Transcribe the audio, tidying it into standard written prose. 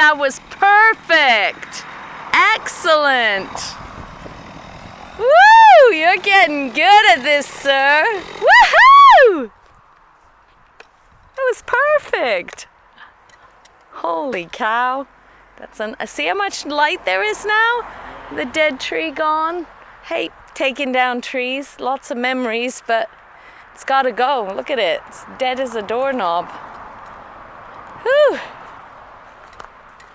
that was perfect. Excellent. Woo! You're getting good at this, sir. Woohoo! That was perfect. Holy cow. See how much light there is now? The dead tree gone. Hate taking down trees. Lots of memories, but it's gotta go. Look at it. It's dead as a doorknob. Whew.